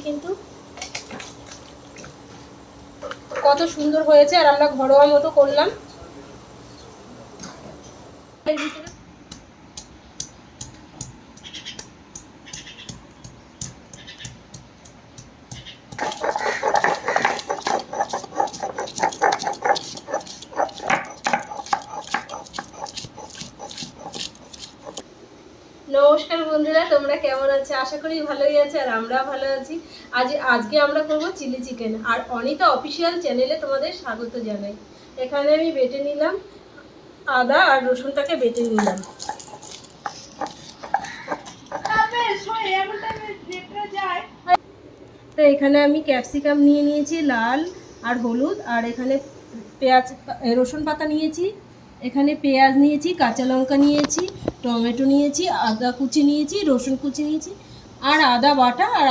কিন্তু কত সুন্দর হয়েছে আর আমরা ঘরোয়া মতো করলাম। নমস্কার বন্ধুরা, তোমরা কেমন আছো? আশা করি ভালোই আছে আর আমরা ভালো আছি। আজকে আমরা করব চিলি চিকেন আর অনিতা অফিসিয়াল চ্যানেলে তোমাদের স্বাগত জানাই। এখানে আমি বেটে নিলাম আদা আর রসুনটাকে বেটে নিলাম। তো এখানে আমি ক্যাপসিকাম নিয়ে নিয়েছি লাল আর হলুদ, আর এখানে রসুন পাতা নিয়েছি, এখানে পেঁয়াজ নিয়েছি, কাঁচা লঙ্কা নিয়েছি, টমেটো নিয়েছি, আদা কুচি নিয়েছি, রসুন কুচি নিয়েছি আর আদা বাটা আর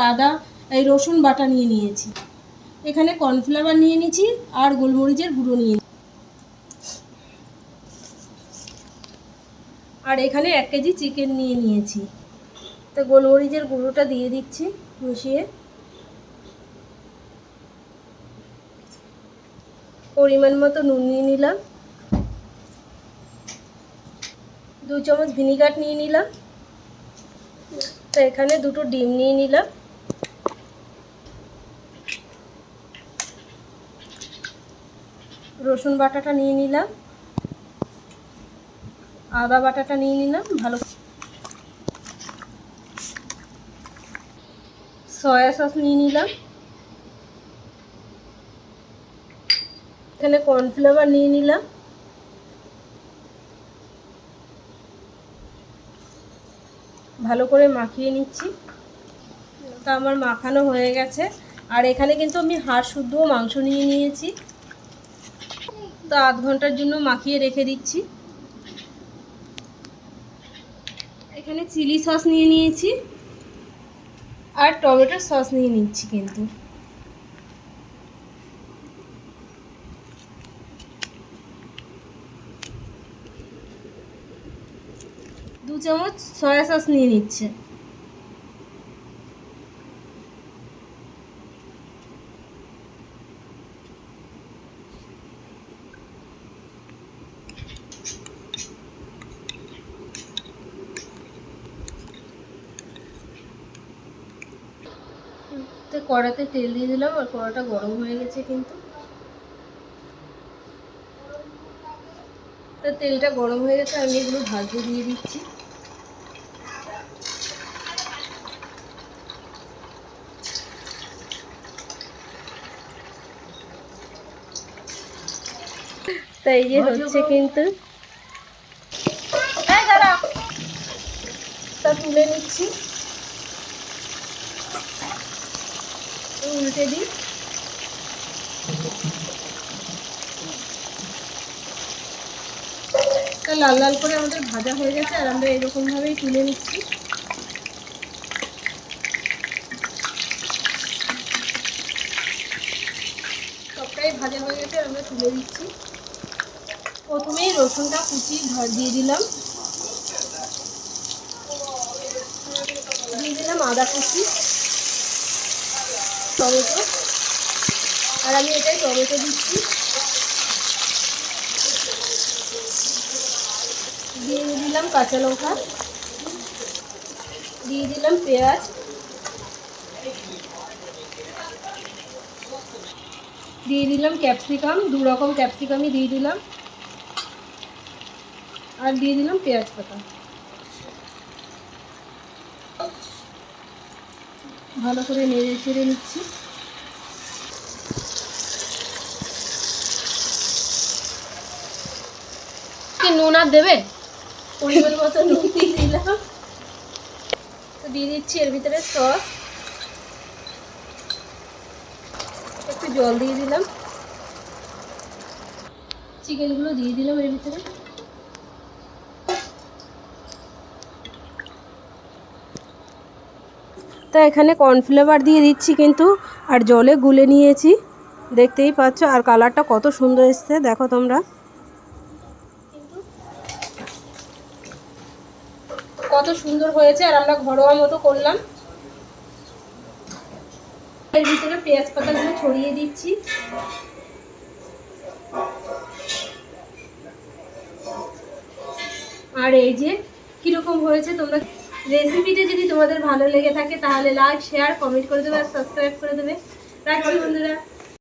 এই রসুন বাটা নিয়েছি। এখানে কর্নফ্লাওয়ার নিয়ে নিয়েছি আর গোলমরিচের গুঁড়ো আর এখানে 1 কেজি চিকেন নিয়েছি। তো গোলমরিচের গুঁড়োটা দিয়ে দিচ্ছি মিশিয়ে। পরিমাণ মতো নুন নিয়ে নিলাম, 2 চামচ ভিনিগার নিয়ে নিলাম। তো এখানে 2টো ডিম নিয়ে নিলাম, রসুন বাটাটা নিয়ে নিলাম, আদা বাটাটা নিয়ে নিলাম, ভালো সয়া সস নিয়ে নিলাম, এখানে কর্নফ্লাওয়ার নিয়ে নিলাম, ভালো করে মাখিয়ে নিচ্ছি। তো আমার মাখানো হয়ে গেছে। আর এখানে কিন্তু আমি হাড় শুদ্ধ মাংস নিয়ে নিয়েছি, তো আধ ঘন্টার জন্য মাখিয়ে রেখে দিচ্ছি। এখানে চিলি সস নিয়ে নিয়েছি আর টমেটো সস নিয়ে নিচ্ছি। কিন্তু 2 চামচ সয়া সস নিয়ে নিচ্ছে। তো কড়াতে তেল দিয়ে দিলাম আর কড়াটা গরম হয়ে গেছে কিন্তু। তো তেলটা গরম হয়ে গেছে, আমি এগুলো ভাজতে দিয়ে দিচ্ছি। তাই যে হচ্ছে কিন্তু, তা তুলে নিচ্ছি, উল্টে দিই। তা লাল লাল করে আমাদের ভাজা হয়ে গেছে আর আমরা এরকমভাবেই তুলে নিচ্ছি। সবটাই ভাজা হয়ে গেছে, আমরা তুলে দিচ্ছি। প্রথমেই রসুনটা কুচি দিয়ে দিলাম, দিয়ে দিলাম আদা কুচি, টমেটো, আর আমি এটাই টমেটো দিচ্ছি। দিয়ে দিলাম কাঁচা লঙ্কা, দিয়ে দিলাম পেঁয়াজ, দিয়ে দিলাম ক্যাপসিকাম, 2 রকম ক্যাপসিকামই দিয়ে দিলাম, আর দিয়ে দিলাম পেঁয়াজ পাতা। ভালো করে নেড়ে চেড়ে নিচ্ছি। কি নুন আর দেবে? পরিমাণ মতো নুন দিয়ে দিলাম। তো দিয়ে দিচ্ছি এর ভিতরে সস, একটু জল দিয়ে দিলাম, চিকেনগুলো দিয়ে দিলাম এর ভিতরে। তো এখানে কর্নফ্লাওয়ার দিয়ে দিচ্ছি কিন্তু, আর জলে গুলে নিয়েছি, দেখতেই পাচ্ছ। আর কালারটা কত সুন্দর এসছে দেখো তোমরা। কত সুন্দর হয়েছে আর আমরা ঘরোয়া মতো করলাম। এর ভিতরে পেঁয়াজ পাতাগুলো ছড়িয়ে দিচ্ছি। আর এই যে কীরকম হয়েছে, তোমরা রেসিপিটা যদি তোমাদের ভালো লেগে থাকে তাহলে লাইক, শেয়ার, কমেন্ট করে দেবে আর সাবস্ক্রাইব করে দেবে। রাখছি বন্ধুরা।